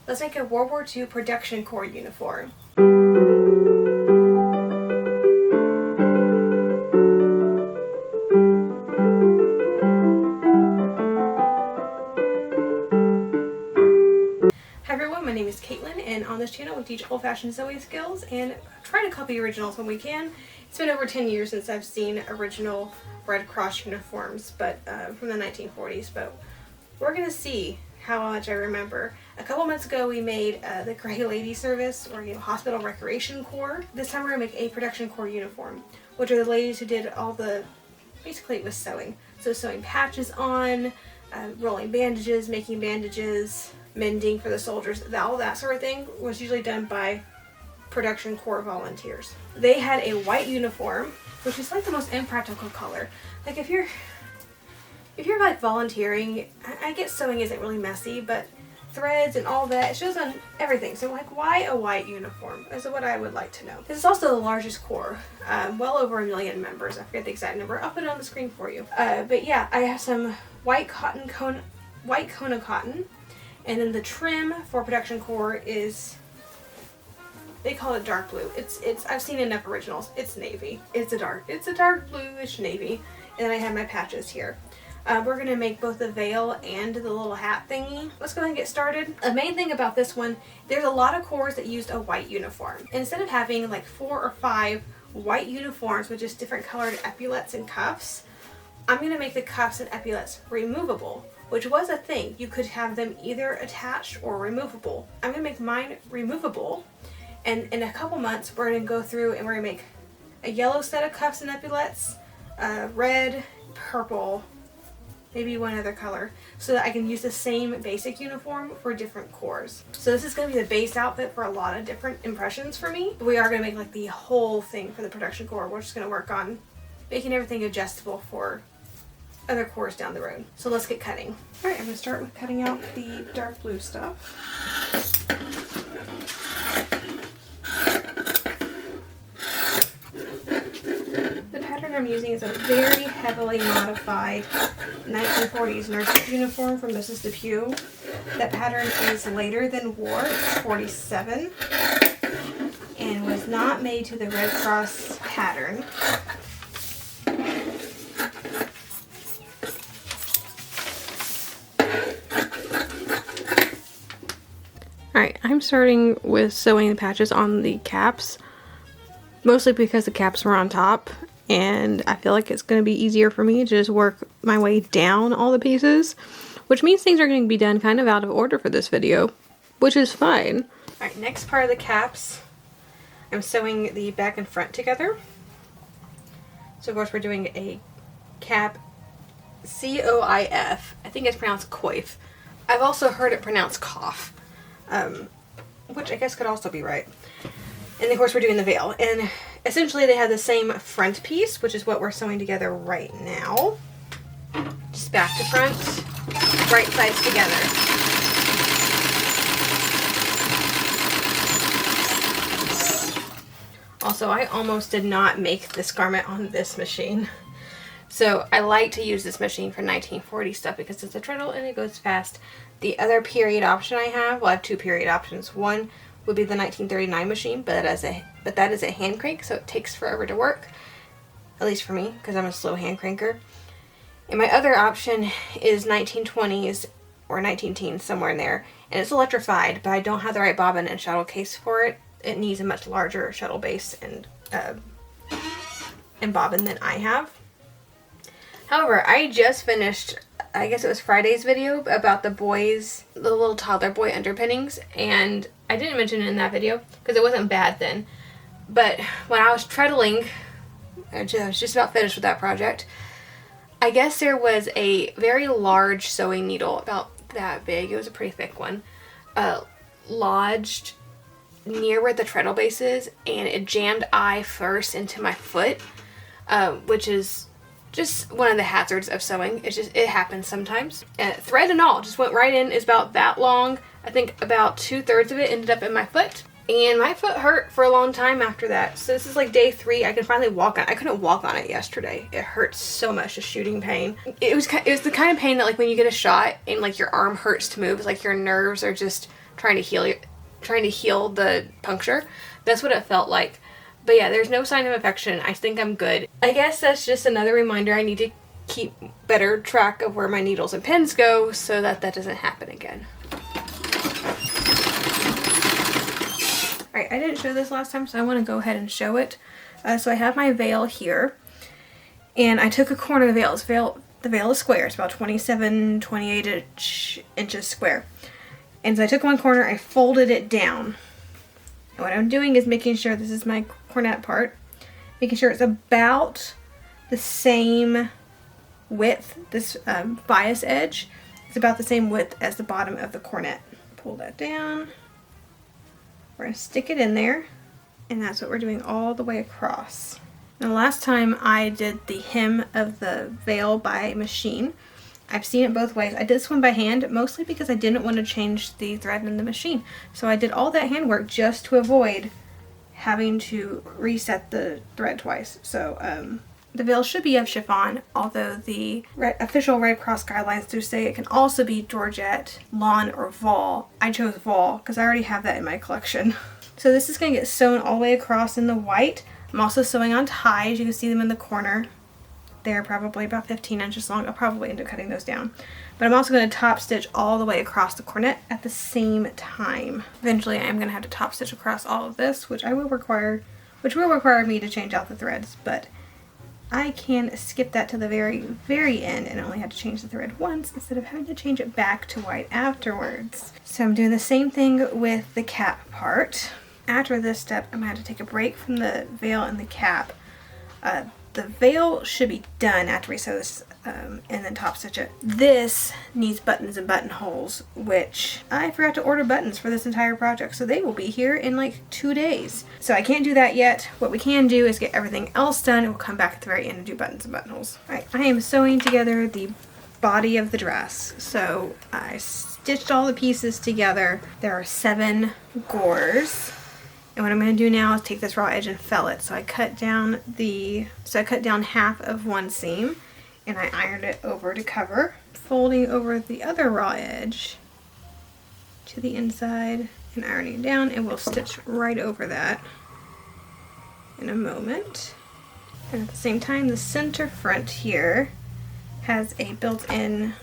Let's make a World War II Production Corps uniform. Hi everyone, my name is Caitlin, and on this channel we teach old-fashioned sewing skills and try to copy originals when we can. It's been over 10 years since I've seen original Red Cross uniforms, but from the 1940s, but we're going to see how much I remember. A couple months ago we made the Gray Lady Service, or Hospital Recreation Corps. This time we're going to make a Production Corps uniform, which are the ladies who did all the, basically it was sewing. So sewing patches on, rolling bandages, making bandages, mending for the soldiers, all that sort of thing was usually done by Production Corps volunteers. They had a white uniform, which is like the most impractical color. Like if you're like volunteering, I get sewing isn't really messy, but threads and all that, it shows on everything. So like, why a white uniform is what I would like to know. This is also the largest corps, well over 1 million members. I forget the exact number. I'll put it on the screen for you. But yeah, I have some white Kona cotton. And then the trim for Production Corps is, they call it dark blue. It's I've seen enough originals. It's navy. It's a dark bluish navy. And then I have my patches here. We're gonna make both the veil and the little hat thingy. Let's go ahead and get started. The main thing about this one, there's a lot of corps that used a white uniform. And instead of having like 4 or 5 white uniforms with just different colored epaulets and cuffs, I'm gonna make the cuffs and epaulets removable, which was a thing. You could have them either attached or removable. I'm gonna make mine removable, and in a couple months we're gonna go through and we're gonna make a yellow set of cuffs and epaulets, red, purple, maybe one other color, so that I can use the same basic uniform for different corps. So this is gonna be the base outfit for a lot of different impressions for me. We are gonna make like the whole thing for the Production Corps. We're just gonna work on making everything adjustable for other corps down the road. So let's get cutting. Alright, I'm going to start with cutting out the dark blue stuff. The pattern I'm using is a very heavily modified 1940s nurse uniform from Mrs. Depew. That pattern is later than war, it's 47, and was not made to the Red Cross pattern. Alright, I'm starting with sewing the patches on the caps, mostly because the caps were on top, and I feel like it's going to be easier for me to just work my way down all the pieces, which means things are going to be done kind of out of order for this video, which is fine. Alright, next part of the caps, I'm sewing the back and front together. So of course we're doing a cap C-O-I-F. I think it's pronounced coif. I've also heard it pronounced cough. Which I guess could also be right. And of course we're doing the veil. And essentially they have the same front piece, which is what we're sewing together right now. Just back to front, right sides together. Also, I almost did not make this garment on this machine. So I like to use this machine for 1940 stuff because it's a treadle and it goes fast. The other period option I have, well I have 2 period options. One would be the 1939 machine, but that is a hand crank, so it takes forever to work. At least for me, because I'm a slow hand cranker. And my other option is 1920s or 19 teens, somewhere in there. And it's electrified, but I don't have the right bobbin and shuttle case for it. It needs a much larger shuttle base and bobbin than I have. However, I just finished, I guess it was Friday's video about the little toddler boy underpinnings, and I didn't mention it in that video because it wasn't bad then. But when I was treadling, I was just about finished with that project, I guess there was a very large sewing needle, about that big, it was a pretty thick one, lodged near where the treadle base is, and it jammed eye first into my foot, which is just one of the hazards of sewing. It happens sometimes. Thread and all just went right in. It's about that long. I think about 2/3 of it ended up in my foot, and my foot hurt for a long time after that. So this is like day 3. I can finally walk on it. I couldn't walk on it yesterday. It hurts so much, just shooting pain. It was the kind of pain that like when you get a shot and like your arm hurts to move, it's like your nerves are just trying to heal the puncture. That's what it felt like. But yeah, there's no sign of infection. I think I'm good. I guess that's just another reminder I need to keep better track of where my needles and pins go so that that doesn't happen again. Alright, I didn't show this last time, so I want to go ahead and show it. So I have my veil here, and I took a corner of the veil. The veil is square. It's about 27, 28 inches square. And so I took one corner, I folded it down. And what I'm doing is making sure, this is my cornet part, making sure it's about the same width. This bias edge is about the same width as the bottom of the cornet. Pull that down. We're going to stick it in there, and that's what we're doing all the way across. Now, last time I did the hem of the veil by machine. I've seen it both ways. I did this one by hand, mostly because I didn't want to change the thread in the machine. So I did all that handwork just to avoid having to reset the thread twice. So the veil should be of chiffon, although the official Red Cross guidelines do say it can also be Georgette, lawn, or voile. I chose voile because I already have that in my collection. So this is going to get sewn all the way across in the white. I'm also sewing on ties. You can see them in the corner. They're probably about 15 inches long. I'll probably end up cutting those down. But I'm also going to top stitch all the way across the cornet at the same time. Eventually I am going to have to top stitch across all of this, which will require me to change out the threads, but I can skip that to the very, very end and only have to change the thread once instead of having to change it back to white afterwards. So I'm doing the same thing with the cap part. After this step, I'm going to have to take a break from the veil and the cap. The veil should be done after we sew this and then top stitch it. This needs buttons and buttonholes, which I forgot to order buttons for this entire project, so they will be here in like 2 days. So I can't do that yet. What we can do is get everything else done, and we'll come back at the very end and do buttons and buttonholes. Alright, I am sewing together the body of the dress. So I stitched all the pieces together. There are 7 gores. And what I'm going to do now is take this raw edge and fell it. So I cut down half of one seam and I ironed it over to cover, folding over the other raw edge to the inside and ironing it down, and we'll stitch right over that in a moment. And at the same time, the center front here has a built-in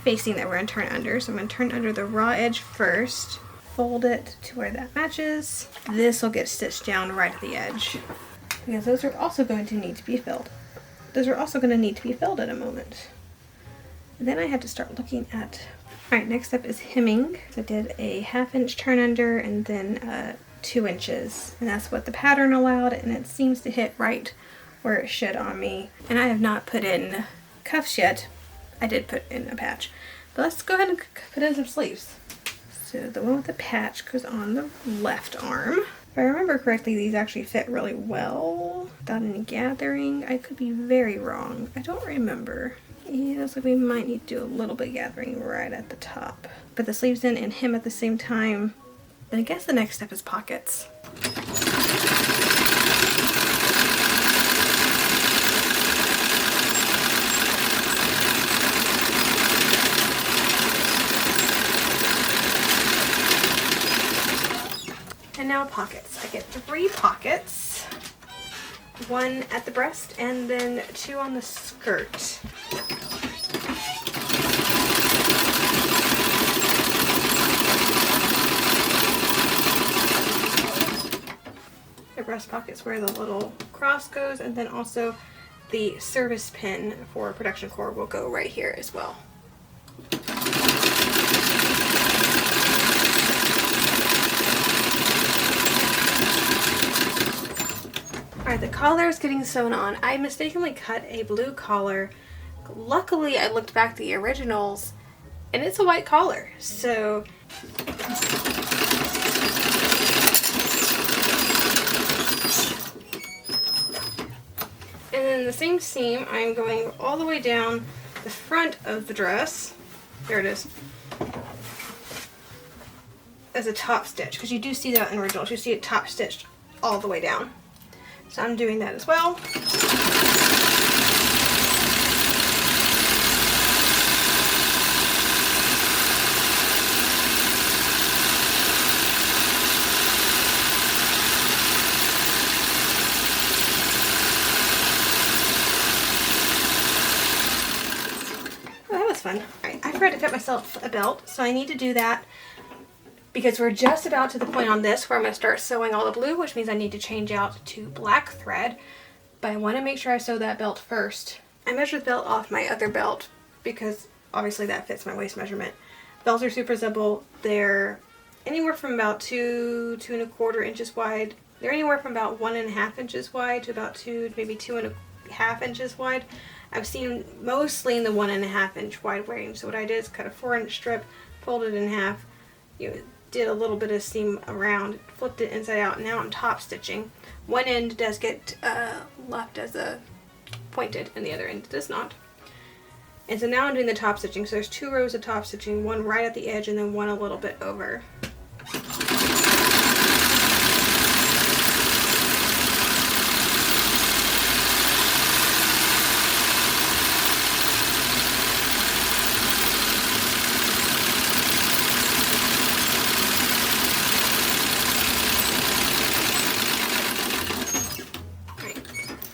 facing that we're going to turn under. So I'm going to turn under the raw edge first, fold it to where that matches. This will get stitched down right at the edge because those are also going to need to be filled. Those are also going to need to be filled in a moment. And then I have to start looking at, alright, next up is hemming. So I did a 1/2 inch turn under and then 2 inches. And that's what the pattern allowed, and it seems to hit right where it should on me. And I have not put in cuffs yet. I did put in a patch. But let's go ahead and put in some sleeves. So the one with the patch goes on the left arm. If I remember correctly, these actually fit really well without any gathering. I could be very wrong. I don't remember. Yeah, looks like we might need to do a little bit of gathering right at the top. Put the sleeves in and hem at the same time. Then I guess the next step is pockets. And now pockets. I get 3 pockets. 1 at the breast and then 2 on the skirt. The breast pocket's where the little cross goes, and then also the service pin for production core will go right here as well. Alright, the collar is getting sewn on. I mistakenly cut a blue collar. Luckily, I looked back at the originals, and it's a white collar. So, and then the same seam, I'm going all the way down the front of the dress. There it is. As a top stitch, because you do see that in originals. You see it top stitched all the way down. So I'm doing that as well. fun. Alright, I forgot to cut myself a belt, so I need to do that because we're just about to the point on this where I'm going to start sewing all the blue, which means I need to change out to black thread. But I want to make sure I sew that belt first. I measured the belt off my other belt because obviously that fits my waist measurement. Belts are super simple. They're anywhere from about 2.25 inches wide. They're anywhere from about 1.5 inches wide to about 2, maybe 2.5 inches wide. I've seen mostly in the 1.5 inch wide range. So what I did is cut a 4-inch strip, folded it in half, did a little bit of seam around, flipped it inside out, and now I'm top stitching. One end does get left as a pointed and the other end does not. And so now I'm doing the top stitching. So there's 2 rows of top stitching, one right at the edge and then one a little bit over.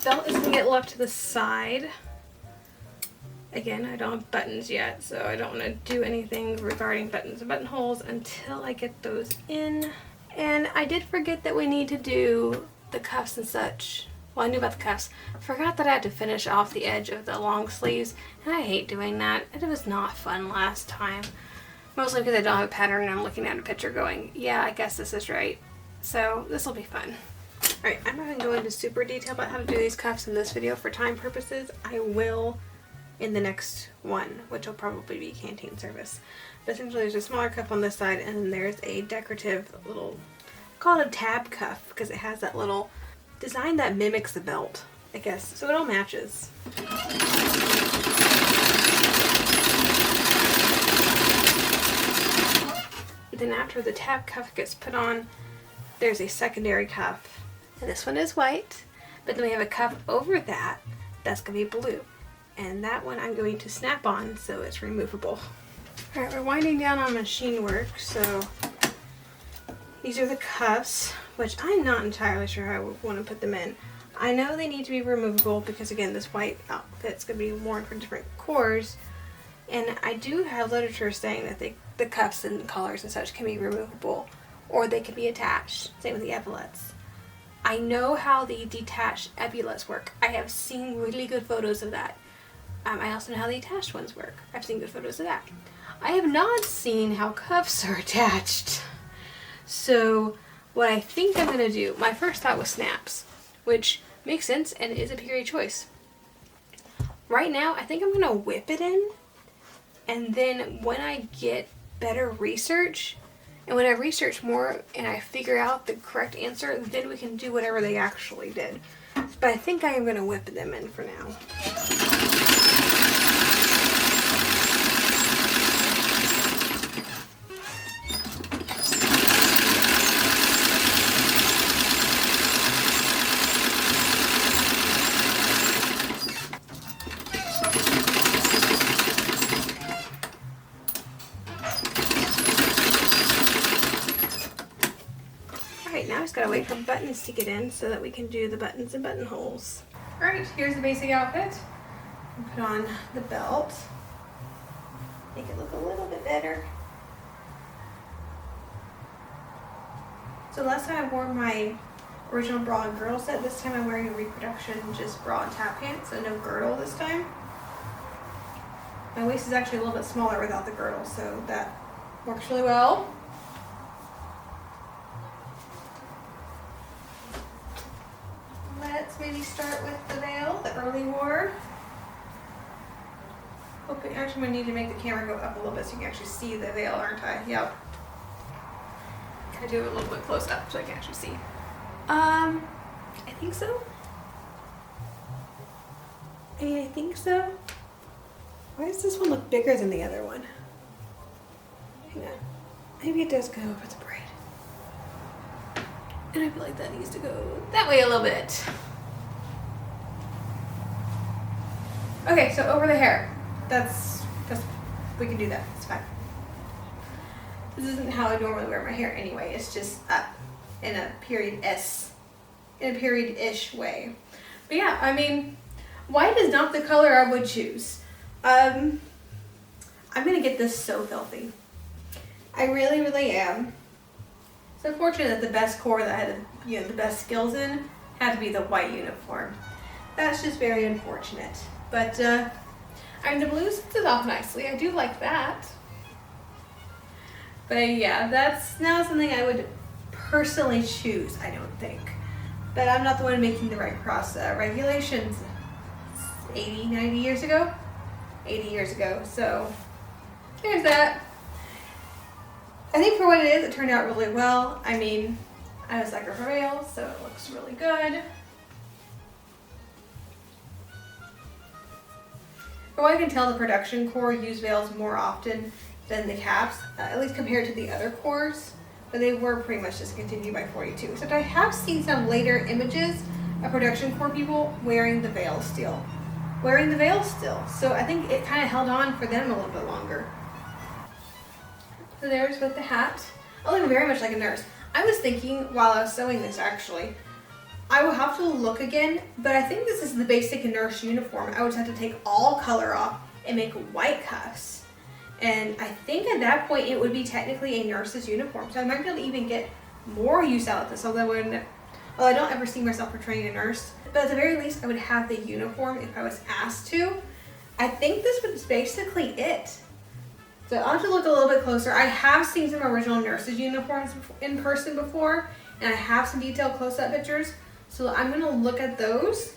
Belt is going to get left to the side. Again, I don't have buttons yet, so I don't want to do anything regarding buttons and buttonholes until I get those in. And I did forget that we need to do the cuffs and such. Well, I knew about the cuffs. Forgot that I had to finish off the edge of the long sleeves, and I hate doing that. It was not fun last time. Mostly because I don't have a pattern and I'm looking at a picture going, yeah, I guess this is right. So this will be fun. Alright, I'm not going to go into super detail about how to do these cuffs in this video for time purposes. I will in the next one, which will probably be canteen service. But essentially there's a smaller cuff on this side and then there's a decorative little, I call it a tab cuff because it has that little design that mimics the belt, I guess. So it all matches. Then after the tab cuff gets put on, there's a secondary cuff. And this one is white, but then we have a cuff over that that's going to be blue. And that one I'm going to snap on so it's removable. Alright, we're winding down on machine work, so these are the cuffs, which I'm not entirely sure how I would want to put them in. I know they need to be removable because again this white outfit's going to be worn for different corps, and I do have literature saying that the cuffs and collars and such can be removable or they can be attached, same with the epaulets. I know how the detached epaulets work. I have seen really good photos of that. I also know how the attached ones work. I've seen good photos of that. I have not seen how cuffs are attached. So what I think I'm going to do, my first thought was snaps, which makes sense and is a period choice. Right now, I think I'm going to whip it in, and then when I get better research, and when I research more and I figure out the correct answer, then we can do whatever they actually did. But I think I am going to whip them in for now. Now I just gotta wait for buttons to get in so that we can do the buttons and buttonholes. Alright, here's the basic outfit. Put on the belt. Make it look a little bit better. So last time I wore my original bra and girdle set. This time I'm wearing a reproduction just bra and tap pants, so no girdle this time. My waist is actually a little bit smaller without the girdle, so that works really well. Let's maybe start with the veil, the early war. Okay, actually, I need to make the camera go up a little bit so you can actually see the veil, aren't I? Yep. Can I do it a little bit close up so I can actually see? I think so. I think so. Why does this one look bigger than the other one? Hang on. Maybe it does go over the braid. And I feel like that needs to go that way a little bit. Okay, so over the hair. That's we can do that. It's fine. This isn't how I normally wear my hair anyway. It's just up in a period-ish way. But yeah, I mean, white is not the color I would choose. I'm gonna get this so filthy. I really, really am. It's unfortunate that the best corps that I had, the best skills in had to be the white uniform. That's just very unfortunate. But the blue sets it off nicely. I do like that. But yeah, that's not something I would personally choose, I don't think. But I'm not the one making the Red Cross regulations 80, 90 years ago? 80 years ago, so there's that. I think for what it is, it turned out really well. I mean, I have a sucker for veils, so it looks really good. From what I can tell, the production corps use veils more often than the caps, at least compared to the other corps, but they were pretty much discontinued by 42. Except I have seen some later images of production corps people wearing the veils still. So I think it kind of held on for them a little bit longer. So there's with the hat. I look very much like a nurse. I was thinking while I was sewing this, actually, I will have to look again, but I think this is the basic nurse uniform. I would have to take all color off and make white cuffs. And I think at that point it would be technically a nurse's uniform. So I might be able to even get more use out of this, although I don't ever see myself portraying a nurse. But at the very least, I would have the uniform if I was asked to. I think this was basically it. So I'll have to look a little bit closer. I have seen some original nurses' uniforms in person before, and I have some detailed close-up pictures. So I'm gonna look at those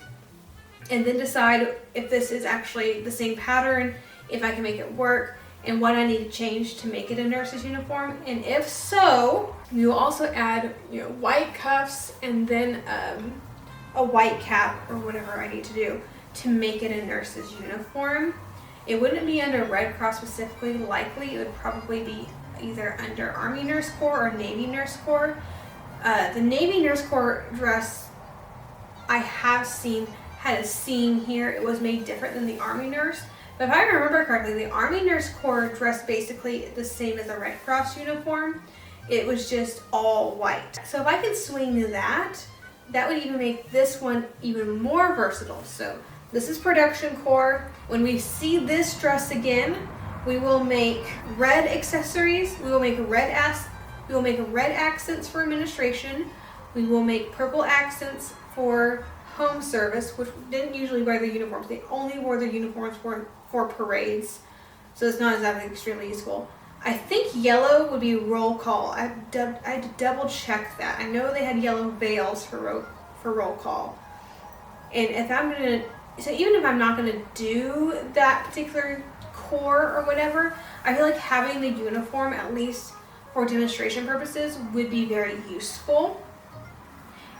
and then decide if this is actually the same pattern, if I can make it work, and what I need to change to make it a nurse's uniform. And if so, we will also add, white cuffs and then a white cap or whatever I need to do to make it a nurse's uniform. It wouldn't be under Red Cross specifically, likely. It would probably be either under Army Nurse Corps or Navy Nurse Corps. The Navy Nurse Corps dress I have seen had a seam here. It was made different than the Army Nurse. But if I remember correctly, the Army Nurse Corps dressed basically the same as a Red Cross uniform. It was just all white. So if I can swing that would even make this one even more versatile. So this is production corps. When we see this dress again, we will make red accessories. We will make red accents for administration. We will make purple accents for home service, which didn't usually wear their uniforms. They only wore their uniforms for parades, so it's not exactly extremely useful. I think yellow would be roll call. I had to double check that. I know they had yellow veils for roll call. And even if I'm not gonna do that particular corps or whatever, I feel like having the uniform, at least for demonstration purposes, would be very useful.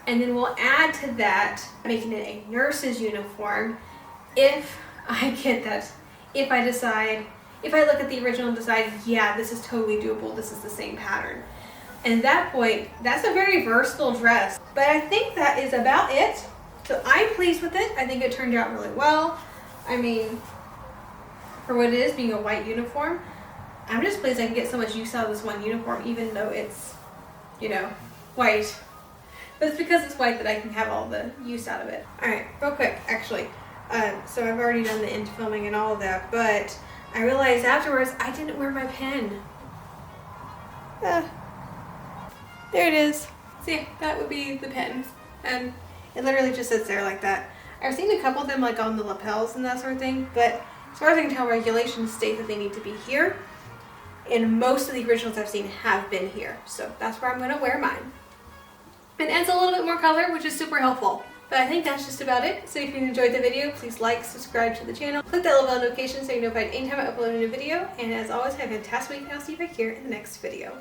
And then we'll add to that, making it a nurse's uniform, if I get that, if I look at the original and decide, yeah, this is totally doable, this is the same pattern. And at that point, that's a very versatile dress. But I think that is about it. So I'm pleased with it. I think it turned out really well. I mean, for what it is, being a white uniform, I'm just pleased I can get so much use out of this one uniform, even though it's, white. But it's because it's white that I can have all the use out of it. Alright, real quick, actually. So I've already done the end filming and all of that, but I realized afterwards I didn't wear my pen. There it is. See, that would be the pen. And it literally just sits there like that. I've seen a couple of them like on the lapels and that sort of thing, but as far as I can tell, regulations state that they need to be here. And most of the originals I've seen have been here. So that's where I'm going to wear mine. It adds a little bit more color, which is super helpful. But I think that's just about it. So if you enjoyed the video, please like, subscribe to the channel. Click that little bell notification so you're notified anytime I upload a new video. And as always, have a fantastic week, and I'll see you back here in the next video.